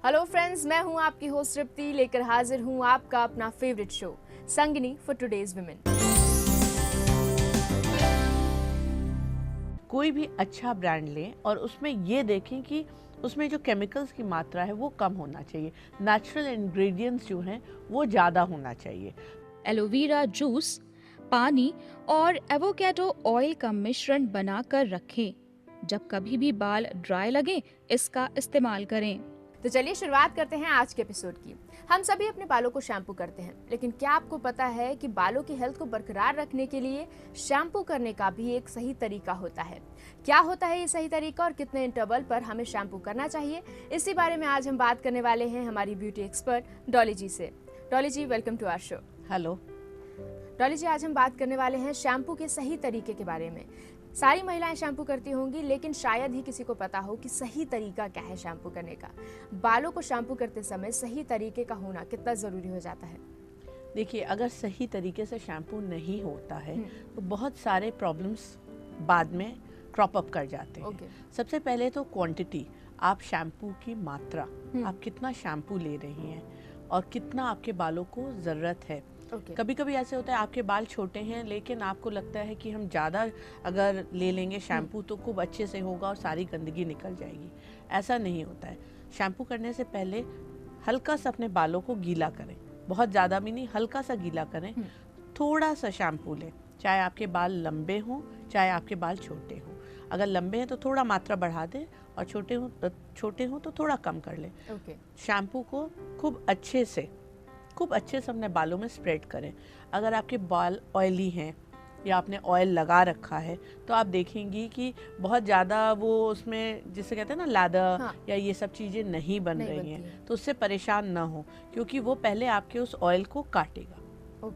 Hello friends, मैं हूं आपकी होस्ट तृप्ति, लेकर हाजिर हूं आपका अपना favourite show Sangini for today's women. कोई भी अच्छा ब्रांड लें और उसमें ये देखें कि उसमें जो केमिकल्स की मात्रा है वो कम होना चाहिए, नेचुरल इंग्रेडिएंट्स जो हैं वो ज़्यादा होना चाहिए। एलोवेरा जूस, पानी और एवोकेडो ऑयल का मिश्रण बनाकर रखें। जब कभी भी बाल ड्राई लगे, इसका इस्तेमाल करें। तो चलिए शुरुआत करते हैं आज के एपिसोड की। हम सभी अपने बालों को शैम्पू करते हैं, लेकिन क्या आपको पता है कि बालों की हेल्थ को बरकरार रखने के लिए शैम्पू करने का भी एक सही तरीका होता है। क्या होता है ये सही तरीका और कितने इंटरवल पर हमें शैम्पू करना चाहिए, इसी बारे में आज हम बात करने वाले हैं हमारी ब्यूटी एक्सपर्ट डॉली जी से। Dolly ji, welcome to our show. Hello Dolly ji, आज हम बात करने वाले हैं शैम्पू के सही तरीके के बारे में। सारी महिलाएं शैम्पू करती होंगी, लेकिन शायद ही किसी को पता हो कि सही तरीका क्या है शैम्पू करने का। बालों को शैम्पू करते समय सही तरीके का होना कितना ज़रूरी हो जाता है? देखिए, अगर सही तरीके से शैम्पू नहीं होता है तो बहुत सारे प्रॉब्लम्स बाद में क्रॉप अप कर जाते हैं। सबसे पहले तो क्वांटिटी, आप शैम्पू की मात्रा, आप कितना शैम्पू ले रही हैं और कितना आपके बालों को ज़रूरत है। कभी कभी ऐसे होता है आपके बाल छोटे हैं लेकिन आपको लगता है कि हम ज़्यादा अगर ले लेंगे शैम्पू तो खूब अच्छे से होगा और सारी गंदगी निकल जाएगी। ऐसा नहीं होता है। शैम्पू करने से पहले हल्का सा अपने बालों को गीला करें, बहुत ज़्यादा भी नहीं, हल्का सा गीला करें। थोड़ा सा शैम्पू लें, चाहे आपके बाल लंबे हों चाहे आपके बाल छोटे हों। अगर लंबे हैं तो थोड़ा मात्रा बढ़ा दें और छोटे हों तो थोड़ा कम कर लें। शैम्पू को खूब अच्छे से अपने बालों में स्प्रेड करें। अगर आपके बाल ऑयली हैं या आपने ऑयल लगा रखा है तो आप देखेंगी कि बहुत ज़्यादा वो उसमें जिसे कहते हैं ना लैदर या ये सब चीज़ें नहीं बन रही हैं, तो उससे परेशान ना हो, क्योंकि वो पहले आपके उस ऑयल को काटेगा।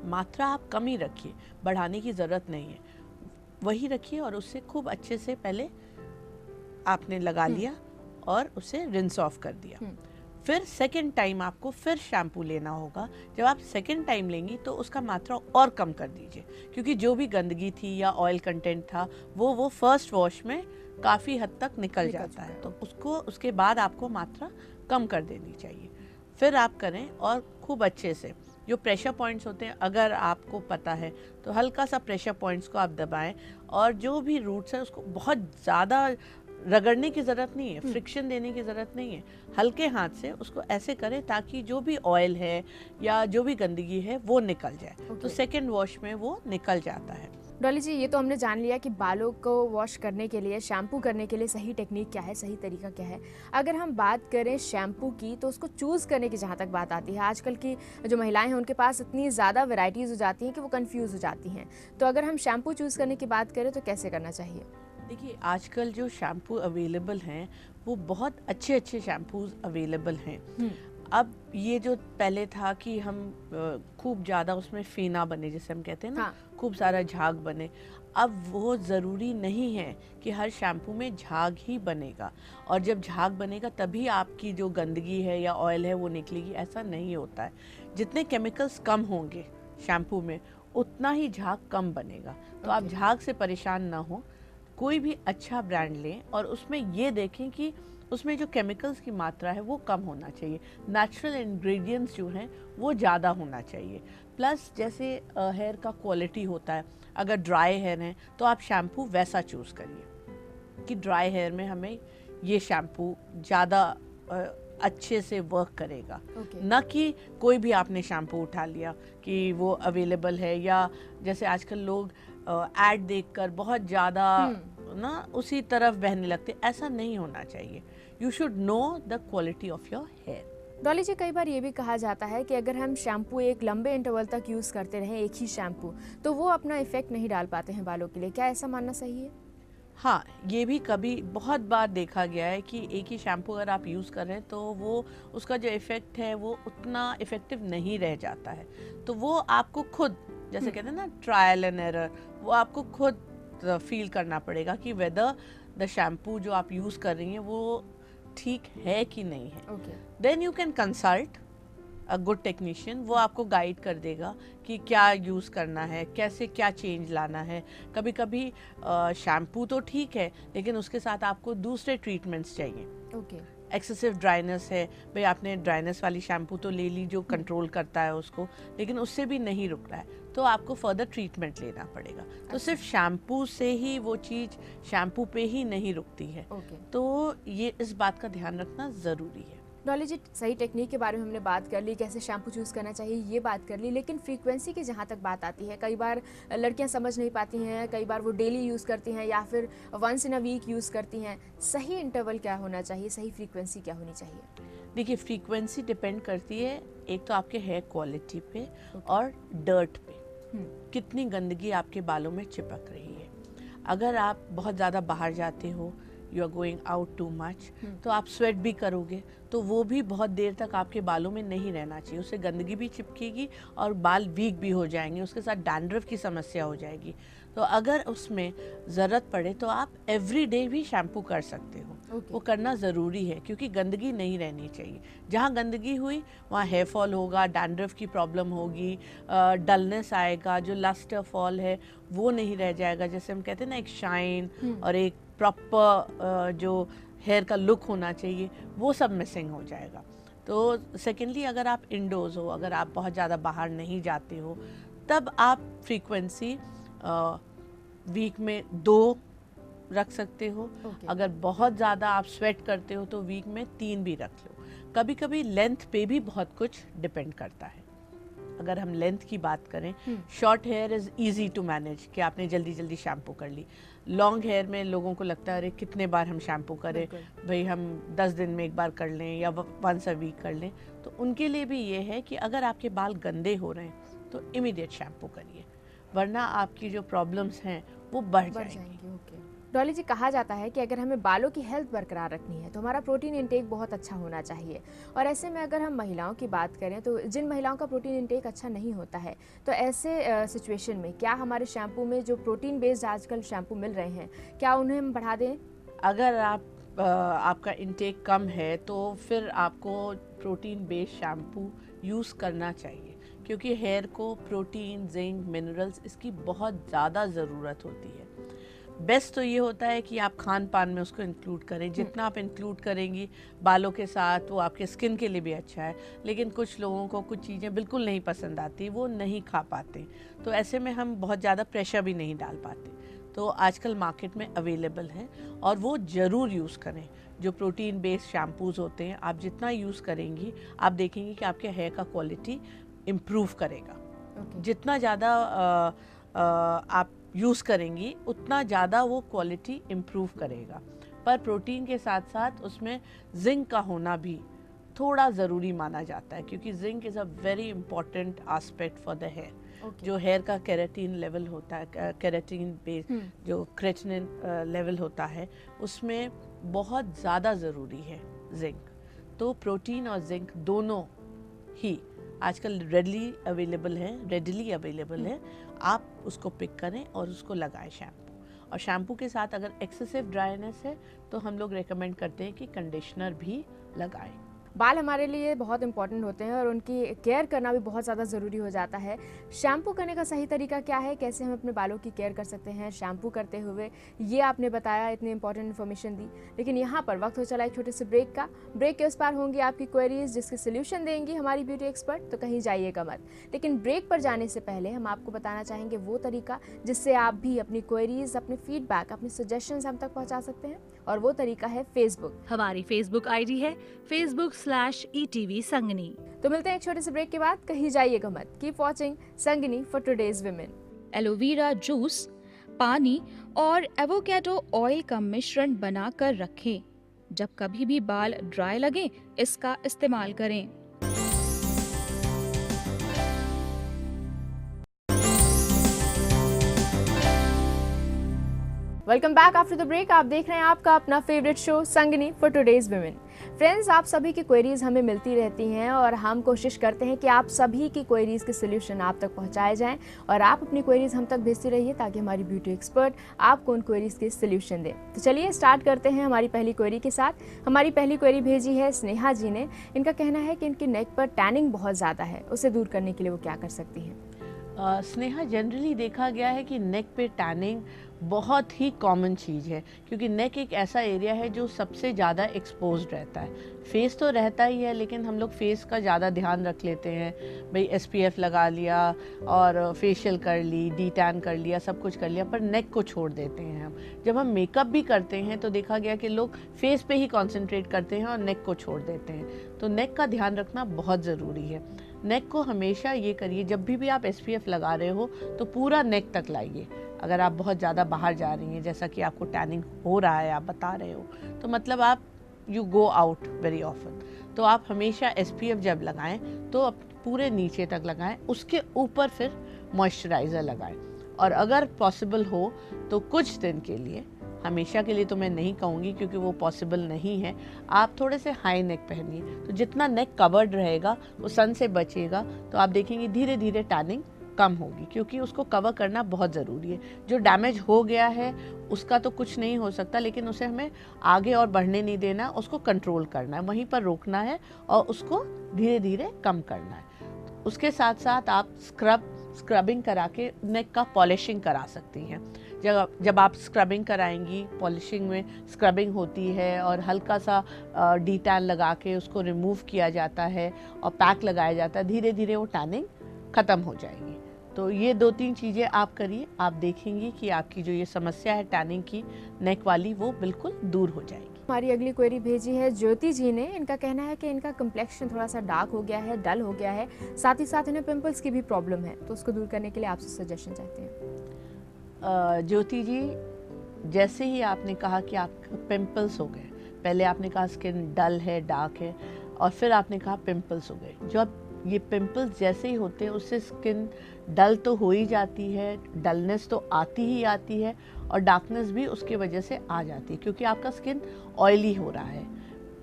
मात्रा आप कम ही रखिए, बढ़ाने की ज़रूरत नहीं है, वही रखिए और उससे खूब अच्छे से पहले आपने लगा लिया और उसे रिंस ऑफ कर दिया। फिर सेकेंड टाइम आपको फिर शैम्पू लेना होगा। जब आप सेकेंड टाइम लेंगी तो उसका मात्रा और कम कर दीजिए, क्योंकि जो भी गंदगी थी या ऑयल कंटेंट था वो फर्स्ट वॉश में काफ़ी हद तक निकल जाता है, तो उसके बाद आपको मात्रा कम कर देनी चाहिए। फिर आप करें और खूब अच्छे से जो प्रेशर पॉइंट्स होते हैं, अगर आपको पता है तो हल्का सा प्रेशर पॉइंट्स को आप दबाएं और जो भी रूट्स है उसको बहुत ज़्यादा रगड़ने की ज़रूरत नहीं है, फ्रिक्शन देने की ज़रूरत नहीं है, हल्के हाथ से उसको ऐसे करें ताकि जो भी ऑयल है या जो भी गंदगी है वो निकल जाए। तो सेकेंड वॉश में वो निकल जाता है। डॉली जी, ये तो हमने जान लिया कि बालों को वॉश करने के लिए, शैम्पू करने के लिए सही टेक्निक क्या है, सही तरीका क्या है। अगर हम बात करें शैम्पू की तो उसको चूज़ करने की जहाँ तक बात आती है, आजकल की जो महिलाएं हैं उनके पास इतनी ज़्यादा वैरायटीज़ हो जाती हैं कि वो कंफ्यूज हो जाती हैं। तो अगर हम शैम्पू चूज़ करने की बात करें तो कैसे करना चाहिए? देखिए, आजकल जो शैम्पू अवेलेबल हैं वो बहुत अच्छे शैम्पूज अवेलेबल हैं। अब ये जो पहले था कि हम खूब ज़्यादा उसमें फेना बने, जैसे हम कहते हैं ना, खूब सारा झाग बने, अब वो ज़रूरी नहीं है कि हर शैम्पू में झाग ही बनेगा और जब झाग बनेगा तभी आपकी जो गंदगी है या ऑयल है वो निकलेगी। ऐसा नहीं होता है। जितने केमिकल्स कम होंगे शैम्पू में उतना ही झाग कम बनेगा। तो आप झाग से परेशान ना हो। कोई भी अच्छा ब्रांड लें और उसमें ये देखें कि उसमें जो केमिकल्स की मात्रा है वो कम होना चाहिए, नेचुरल इंग्रेडिएंट्स जो हैं वो ज़्यादा होना चाहिए। प्लस जैसे हेयर का क्वालिटी होता है, अगर ड्राई हेयर है तो आप शैम्पू वैसा चूज़ करिए कि ड्राई हेयर में हमें ये शैम्पू ज़्यादा अच्छे से वर्क करेगा। न कि कोई भी आपने शैम्पू उठा लिया कि वो अवेलेबल है, या जैसे आजकल लोग ऐड देखकर बहुत ज़्यादा ना उसी तरफ बहने लगते। ऐसा नहीं होना चाहिए। You should know the quality of your hair. Dolly ji, कई बार ये भी कहा जाता है कि अगर हम शैम्पू एक लंबे इंटरवल तक यूज़ करते रहें एक ही शैम्पू, तो वो अपना इफेक्ट नहीं डाल पाते हैं बालों के लिए। क्या ऐसा मानना सही है? हाँ, ये भी कभी बहुत बार देखा गया है कि एक ही शैम्पू अगर आप यूज़ कर रहे हैं तो वो उसका जो इफ़ेक्ट है वो उतना इफ़ेक्टिव नहीं रह जाता है। तो वो आपको खुद, जैसे कहते हैं ना, ट्रायल एंड एरर, वो आपको खुद फील करना पड़ेगा कि वेदर द शैम्पू जो आप यूज़ कर रही हैं वो ठीक है कि नहीं है। Then you can consult a good technician. वो आपको गाइड कर देगा कि क्या यूज़ करना है, कैसे क्या चेंज लाना है। कभी कभी शैम्पू तो ठीक है लेकिन उसके साथ आपको दूसरे ट्रीटमेंट्स चाहिए। एक्सेसिव ड्राइनेस है, भाई आपने ड्राइनेस वाली शैम्पू तो ले ली जो कंट्रोल करता है उसको, लेकिन उससे भी नहीं रुक रहा है, तो आपको फर्दर ट्रीटमेंट लेना पड़ेगा। तो सिर्फ शैम्पू से ही वो चीज़ शैम्पू पे ही नहीं रुकती है। तो ये इस बात का ध्यान रखना ज़रूरी है। डॉली जी, सही टेक्निक के बारे में हमने बात कर ली, कैसे शैम्पू चूज़ करना चाहिए ये बात कर ली, लेकिन फ्रीक्वेंसी की जहाँ तक बात आती है, कई बार लड़कियां समझ नहीं पाती हैं, कई बार वो डेली यूज़ करती हैं या फिर once in a week use करती हैं। सही इंटरवल क्या होना चाहिए, सही फ्रीक्वेंसी क्या होनी चाहिए? देखिए, फ्रीक्वेंसी डिपेंड करती है एक तो आपके हेयर क्वालिटी पे और डर्ट पे, कितनी गंदगी आपके बालों में चिपक रही है। अगर आप बहुत ज़्यादा बाहर जाते हो, you are going out too much, तो आप स्वेट भी करोगे, तो वो भी बहुत देर तक आपके बालों में नहीं रहना चाहिए, उससे गंदगी भी चिपकेगी और बाल वीक भी हो जाएंगे, उसके साथ डैंड्रफ की समस्या हो जाएगी। तो अगर उसमें ज़रूरत पड़े तो आप एवरी डे भी शैम्पू कर सकते हो। वो करना ज़रूरी है क्योंकि गंदगी नहीं रहनी चाहिए। जहाँ गंदगी हुई वहाँ हेयर फॉल होगा, डैंड्रफ की प्रॉब्लम होगी, डलनेस आएगा, जो लस्टर फॉल है वो नहीं रह जाएगा। जैसे हम कहते हैं ना, एक शाइन और एक प्रॉपर जो हेयर का लुक होना चाहिए वो सब मिसिंग हो जाएगा। तो सेकेंडली, अगर आप इंडोर्स हो, अगर आप बहुत ज़्यादा बाहर नहीं जाते हो, तब आप फ्रीक्वेंसी वीक में 2 रख सकते हो। अगर बहुत ज़्यादा आप स्वेट करते हो तो वीक में 3 भी रख लो। कभी कभी लेंथ पे भी बहुत कुछ डिपेंड करता है। अगर हम लेंथ की बात करें, short hair is easy to manage कि आपने जल्दी जल्दी शैम्पू कर ली। लॉन्ग हेयर में लोगों को लगता है अरे कितने बार हम शैम्पू करें, भाई हम 10 दिन में एक बार कर लें या वंस अ वीक कर लें। तो उनके लिए भी ये है कि अगर आपके बाल गंदे हो रहे हैं तो इमीडिएट शैम्पू करिए, वरना आपकी जो प्रॉब्लम्स हैं वो बढ़ जाएंगी। डॉली जी, कहा जाता है कि अगर हमें बालों की हेल्थ बरकरार रखनी है तो हमारा प्रोटीन इंटेक बहुत अच्छा होना चाहिए। और ऐसे में अगर हम महिलाओं की बात करें तो जिन महिलाओं का प्रोटीन इंटेक अच्छा नहीं होता है, तो ऐसे सिचुएशन में क्या हमारे शैम्पू में जो प्रोटीन बेस्ड आजकल शैम्पू मिल रहे हैं, क्या उन्हें हम बढ़ा दें? अगर आपका इंटेक कम है तो फिर आपको प्रोटीन बेस्ड शैम्पू यूज़ करना चाहिए, क्योंकि हेयर को प्रोटीन, जिंक, मिनरल्स इसकी बहुत ज़्यादा ज़रूरत होती है। बेस्ट तो ये होता है कि आप खान पान में उसको इंक्लूड करें। जितना आप इंक्लूड करेंगी बालों के साथ वो आपके स्किन के लिए भी अच्छा है। लेकिन कुछ लोगों को कुछ चीज़ें बिल्कुल नहीं पसंद आती, वो नहीं खा पाते, तो ऐसे में हम बहुत ज़्यादा प्रेशर भी नहीं डाल पाते। तो आजकल मार्केट में अवेलेबल है और वो ज़रूर यूज़ करें। जो प्रोटीन बेस्ड शैम्पूज़ होते हैं, आप जितना यूज़ करेंगी आप देखेंगी कि आपके हेयर का क्वालिटी इम्प्रूव करेगा। जितना ज़्यादा आप यूज़ करेंगी उतना ज़्यादा वो क्वालिटी इम्प्रूव करेगा। पर प्रोटीन के साथ साथ उसमें जिंक का होना भी थोड़ा ज़रूरी माना जाता है, क्योंकि zinc is a very important aspect for the hair. जो हेयर का केराटिन लेवल होता है, केराटिन बेस जो क्रेटिनिन लेवल होता है, उसमें बहुत ज़्यादा ज़रूरी है जिंक। तो प्रोटीन और जिंक दोनों ही आजकल रेडली अवेलेबल है। आप उसको पिक करें और उसको लगाएं शैम्पू। और शैम्पू के साथ अगर एक्सेसिव ड्राइनेस है तो हम लोग रेकमेंड करते हैं कि कंडीशनर भी लगाएं। बाल हमारे लिए बहुत इंपॉर्टेंट होते हैं और उनकी केयर करना भी बहुत ज़्यादा ज़रूरी हो जाता है। शैम्पू करने का सही तरीका क्या है, कैसे हम अपने बालों की केयर कर सकते हैं शैम्पू करते हुए, ये आपने बताया, इतनी इंपॉर्टेंट इन्फॉर्मेशन दी। लेकिन यहाँ पर वक्त हो चला एक छोटे से ब्रेक का। ब्रेक के उस पार होंगी आपकी क्वेरीज जिसके सोल्यूशन देंगी हमारी ब्यूटी एक्सपर्ट, तो कहीं जाइएगा मत। लेकिन ब्रेक पर जाने से पहले हम आपको बताना चाहेंगे वो तरीका जिससे आप भी अपनी क्वेरीज, अपने फीडबैक, अपने सजेशंस हम तक पहुँचा सकते हैं, और वो तरीका है फेसबुक। हमारी फेसबुक ID है Facebook/ETV संगनी। तो मिलते हैं एक छोटे से ब्रेक के बाद, कहीं जाइएगा मत। Keep watching Sangini for today's women. Aloe vera juice, पानी और एवोकेडो ऑयल का मिश्रण बनाकर रखें। जब कभी भी बाल ड्राई लगे इसका इस्तेमाल करें। Welcome back after the break. आप देख रहे हैं आपका अपना favourite show Sangini for today's women. Friends, आप सभी की क्वेरीज हमें मिलती रहती हैं और हम कोशिश करते हैं कि आप सभी की क्वेरीज के सोल्यूशन आप तक पहुंचाए जाएं, और आप अपनी क्वेरीज हम तक भेजते रहिए ताकि हमारी ब्यूटी एक्सपर्ट आपको उन क्वेरीज के सोल्यूशन दें। तो चलिए स्टार्ट करते हैं हमारी पहली क्वेरी के साथ। हमारी पहली क्वेरी भेजी है स्नेहा जी ने। इनका कहना है कि इनकी नेक पर टैनिंग बहुत ज़्यादा है, उसे दूर करने के लिए वो क्या कर सकती हैं? स्नेहा, जनरली देखा गया है कि नेक पे टैनिंग बहुत ही कॉमन चीज़ है, क्योंकि नेक एक ऐसा एरिया है जो सबसे ज़्यादा एक्सपोज्ड रहता है। फेस तो रहता ही है, लेकिन हम लोग फेस का ज़्यादा ध्यान रख लेते हैं, भाई SPF लगा लिया और फेशियल कर ली, डी टैन कर लिया, सब कुछ कर लिया, पर नेक को छोड़ देते हैं हम। जब हम मेकअप भी करते हैं तो देखा गया कि लोग फेस पे ही कॉन्सेंट्रेट करते हैं और नेक को छोड़ देते हैं। तो नेक का ध्यान रखना बहुत ज़रूरी है। नेक को हमेशा ये करिए, जब भी आप SPF लगा रहे हो तो पूरा नेक तक लाइए। अगर आप बहुत ज़्यादा बाहर जा रही हैं, जैसा कि आपको टैनिंग हो रहा है, आप बता रहे हो, तो मतलब आप you go out very often, तो आप हमेशा SPF जब लगाएं तो पूरे नीचे तक लगाएं, उसके ऊपर फिर मॉइस्चराइज़र लगाएं। और अगर पॉसिबल हो तो कुछ दिन के लिए, हमेशा के लिए तो मैं नहीं कहूँगी क्योंकि वो पॉसिबल नहीं है, आप थोड़े से हाई नेक पहनिए। तो जितना नेक कवर्ड रहेगा वो सन से बचेगा, तो आप देखेंगे धीरे धीरे टैनिंग कम होगी, क्योंकि उसको कवर करना बहुत ज़रूरी है। जो डैमेज हो गया है उसका तो कुछ नहीं हो सकता, लेकिन उसे हमें आगे और बढ़ने नहीं देना, उसको कंट्रोल करना है, वहीं पर रोकना है और उसको धीरे धीरे कम करना है। उसके साथ साथ आप स्क्रबिंग करा के नेक का पॉलिशिंग करा सकती हैं। जब आप स्क्रबिंग कराएंगी, पॉलिशिंग में स्क्रबिंग होती है और हल्का सा डी टैन लगा के उसको रिमूव किया जाता है और पैक लगाया जाता है, धीरे धीरे वो टैनिंग ख़त्म हो जाएगी। तो ये 2-3 चीज़ें आप करिए, आप देखेंगी कि आपकी जो ये समस्या है टैनिंग की नेक वाली, वो बिल्कुल दूर हो जाएगी। हमारी अगली क्वेरी भेजी है ज्योति जी ने। इनका कहना है कि इनका कम्प्लेक्शन थोड़ा सा डार्क हो गया है, डल हो गया है, साथ ही साथ इन्हें पिंपल्स की भी प्रॉब्लम है, तो उसको दूर करने के लिए आपसे सजेशन चाहते हैं। ज्योति जी, जैसे ही आपने कहा कि आपके पिंपल्स हो गए, पहले आपने कहा स्किन डल है, डार्क है, और फिर आपने कहा पिंपल्स हो गए। जब ये पिंपल्स जैसे ही होते हैं उससे स्किन डल तो हो ही जाती है, डलनेस तो आती ही आती है, और डार्कनेस भी उसके वजह से आ जाती है, क्योंकि आपका स्किन ऑयली हो रहा है।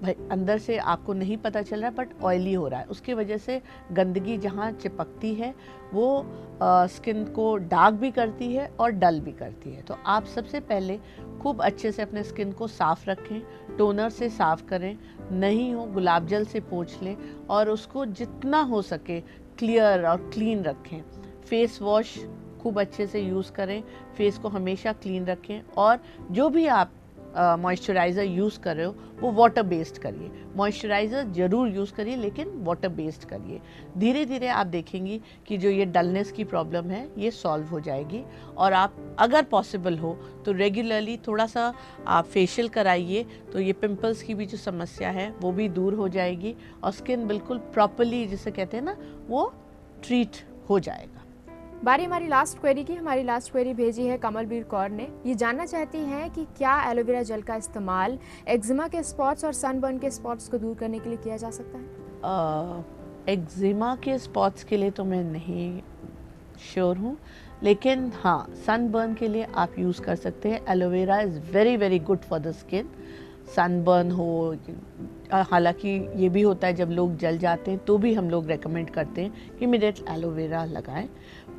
भाई अंदर से आपको नहीं पता चल रहा है, बट ऑयली हो रहा है। उसकी वजह से गंदगी जहाँ चिपकती है वो स्किन को डार्क भी करती है और डल भी करती है। तो आप सबसे पहले खूब अच्छे से अपने स्किन को साफ़ रखें, टोनर से साफ़ करें, नहीं हो गुलाब जल से पोंछ लें, और उसको जितना हो सके क्लियर और क्लीन रखें। फेस वॉश खूब अच्छे से यूज़ करें, फेस को हमेशा क्लीन रखें, और जो भी आप मॉइस्चराइज़र यूज़ कर रहे हो वो वाटर बेस्ड करिए। मॉइस्चराइज़र ज़रूर यूज़ करिए, लेकिन वाटर बेस्ड करिए। धीरे धीरे आप देखेंगी कि जो ये डलनेस की प्रॉब्लम है ये सॉल्व हो जाएगी। और आप अगर पॉसिबल हो तो रेगुलरली थोड़ा सा आप फेशियल कराइए, तो ये पिंपल्स की भी जो समस्या है वो भी दूर हो जाएगी, और स्किन बिल्कुल प्रॉपरली, जिसे कहते हैं ना, वो ट्रीट हो जाएगा। बारी हमारी लास्ट क्वेरी की। हमारी लास्ट क्वेरी भेजी है कमलबीर कौर ने। ये जानना चाहती हैं कि क्या एलोवेरा जेल का इस्तेमाल एक्जिमा के स्पॉट्स और सनबर्न के स्पॉट्स को दूर करने के लिए किया जा सकता है? एक्जिमा के स्पॉट्स के लिए तो मैं नहीं श्योर हूँ, लेकिन हाँ, सनबर्न के लिए आप यूज़ कर सकते हैं। Aloe vera is very very good for the skin. Sunburn हो, हालांकि ये भी होता है जब लोग जल जाते हैं तो भी हम लोग रेकमेंड करते हैं कि इमीडिएट एलोवेरा लगाएं,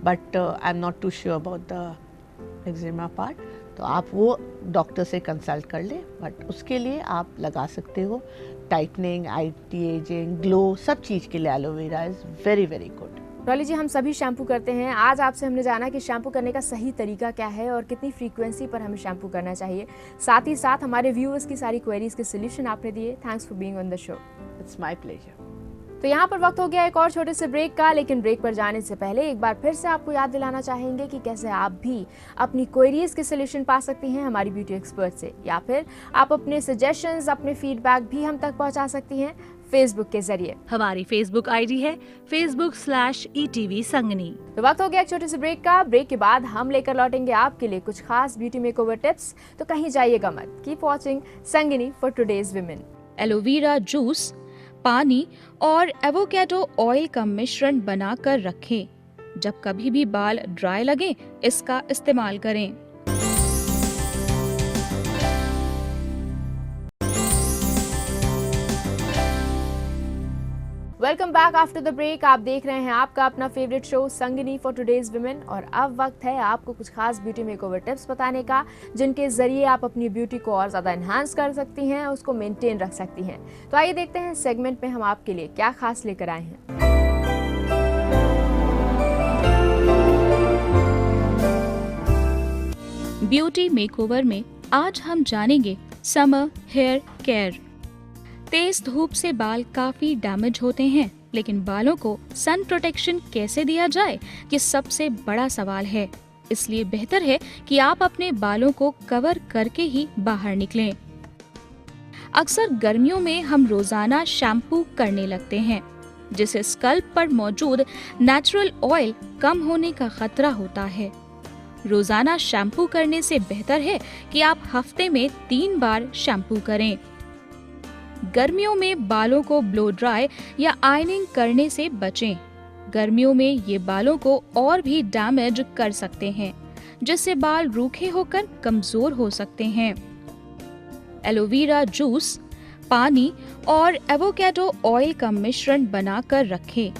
but I am not too sure about the eczema part. तो आप वो डॉक्टर से कंसल्ट कर लें, बट उसके लिए आप लगा सकते हो। टाइटनिंग, एंटी एजिंग, ग्लो, सब चीज़ के लिए aloe vera is very very good. Rolly ji, हम सभी शैम्पू करते हैं। आज आपसे हमने जाना कि शैम्पू करने का सही तरीका क्या है और कितनी फ्रीक्वेंसी पर हमें शैम्पू करना चाहिए। साथ ही साथ हमारे व्यूअर्स की सारी क्वेरीज के सोल्यूशन आपने दिए। Thanks for being on the show. It's my pleasure. तो यहाँ पर वक्त हो गया एक और छोटे से ब्रेक का, लेकिन ब्रेक पर जाने से पहले एक बार फिर से आपको याद दिलाना चाहेंगे कि कैसे आप भी अपनी क्वेरीज के सोल्यूशन पा सकती हैं हमारी ब्यूटी एक्सपर्ट से, या फिर आप अपने सजेशंस, अपने फीडबैक भी हम तक पहुँचा सकती हैं फेसबुक के जरिए। हमारी फेसबुक आईडी है facebook/ETV संगनी। तो वक्त हो गया एक छोटे से ब्रेक का। ब्रेक के बाद हम लेकर लौटेंगे आपके लिए कुछ खास ब्यूटी मेकओवर टिप्स, तो कहीं जाइएगा मत। Keep watching Sangini for today's women. Aloe vera juice, पानी और एवोकेडो ऑयल का मिश्रण बनाकर रखें। जब कभी भी बाल ड्राई लगे, इसका इस्तेमाल करें। Welcome back after the break. आप देख रहे हैं आपका अपना favourite show Sangini for today's women, और अब वक्त है आपको कुछ खास ब्यूटी मेकओवर टिप्स बताने का, जिनके जरिए आप अपनी ब्यूटी को और ज़्यादा एनहांस कर सकती हैं, उसको मेंटेन रख सकती हैं। तो आइए देखते हैं सेगमेंट में हम आपके लिए क्या खास लेकर आए हैं। ब्यूटी मेकओवर में आज हम जानेंगे समर हेयर केयर। तेज धूप से बाल काफी डैमेज होते हैं, लेकिन बालों को सन प्रोटेक्शन कैसे दिया जाए ये सबसे बड़ा सवाल है। इसलिए बेहतर है कि आप अपने बालों को कवर करके ही बाहर निकलें। अक्सर गर्मियों में हम रोजाना शैम्पू करने लगते हैं, जिससे स्कल्प पर मौजूद नेचुरल ऑयल कम होने का खतरा होता है। रोजाना शैम्पू करने से बेहतर है कि आप हफ्ते में 3 बार शैम्पू करें। गर्मियों में बालों को ब्लो ड्राई या आयनिंग करने से बचें। गर्मियों में ये बालों को और भी डैमेज कर सकते हैं, जिससे बाल रूखे होकर कमजोर हो सकते हैं। एलोवेरा जूस, पानी और एवोकाडो ऑयल का मिश्रण बनाकर रखें।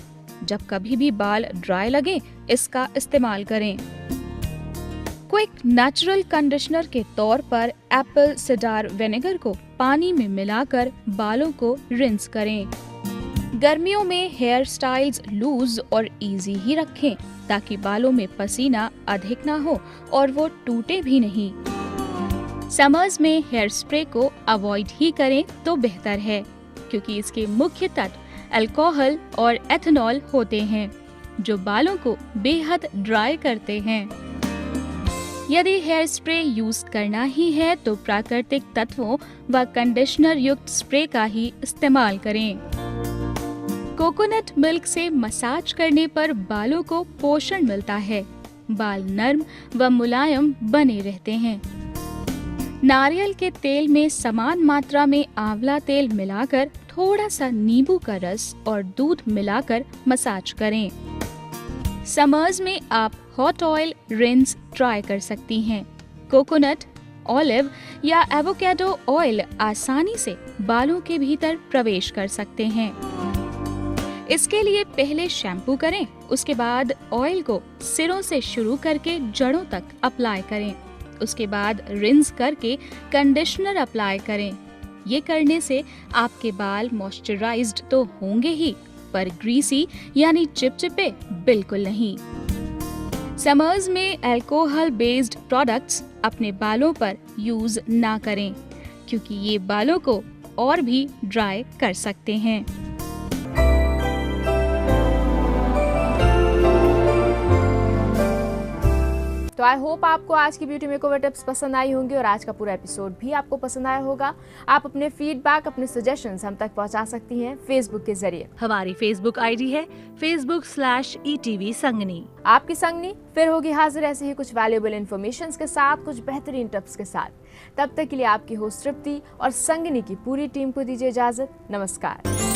जब कभी भी बाल ड्राई लगे, इसका इस्तेमाल करें। क्विक नेचुरल कंडीशनर के तौर पर एप्पल सिडार विनेगर को पानी में मिलाकर बालों को रिंस करें। गर्मियों में हेयर स्टाइल्स लूज और इजी ही रखें, ताकि बालों में पसीना अधिक ना हो और वो टूटे भी नहीं। समर्स में हेयर स्प्रे को अवॉइड ही करें तो बेहतर है, क्योंकि इसके मुख्य तत्व अल्कोहल और एथेनॉल होते हैं, जो बालों को बेहद ड्राई करते हैं। यदि हेयर स्प्रे यूज करना ही है तो प्राकृतिक तत्वों व कंडीशनर युक्त स्प्रे का ही इस्तेमाल करें। कोकोनट मिल्क से मसाज करने पर बालों को पोषण मिलता है, बाल नर्म व मुलायम बने रहते हैं। नारियल के तेल में समान मात्रा में आंवला तेल मिलाकर थोड़ा सा नींबू का रस और दूध मिलाकर मसाज करें। समर्स में आप हॉट ऑयल रिंस ट्राई कर सकती हैं। कोकोनट, ऑलिव या एवोकाडो ऑयल आसानी से बालों के भीतर प्रवेश कर सकते हैं। इसके लिए पहले शैम्पू करें, उसके बाद ऑयल को सिरों से शुरू करके जड़ों तक अप्लाई करें। उसके बाद रिंस करके कंडीशनर अप्लाई करें। ये करने से आपके बाल मॉइस्चराइज्ड तो होंगे ही, पर ग्रीसी यानी चिपचिपे बिल्कुल नहीं। समर्स में अल्कोहल बेस्ड प्रोडक्ट्स अपने बालों पर यूज ना करें, क्योंकि ये बालों को और भी ड्राई कर सकते हैं। तो आई होप आपको आज की ब्यूटी मेकओवर टिप्स पसंद आई होंगी और आज का पूरा एपिसोड भी आपको पसंद आया होगा। आप अपने फीडबैक, अपने सजेशंस हम तक पहुंचा सकती हैं फेसबुक के जरिए। हमारी फेसबुक आईडी है facebook/ETV संगनी। आपकी संगनी फिर होगी हाजिर ऐसे ही कुछ वैल्यूएबल इन्फॉर्मेशन के साथ, कुछ बेहतरीन टिप्स के साथ। तब तक के लिए आपकी होस्ट तृप्ति और संगनी की पूरी टीम को दीजिए इजाजत। नमस्कार।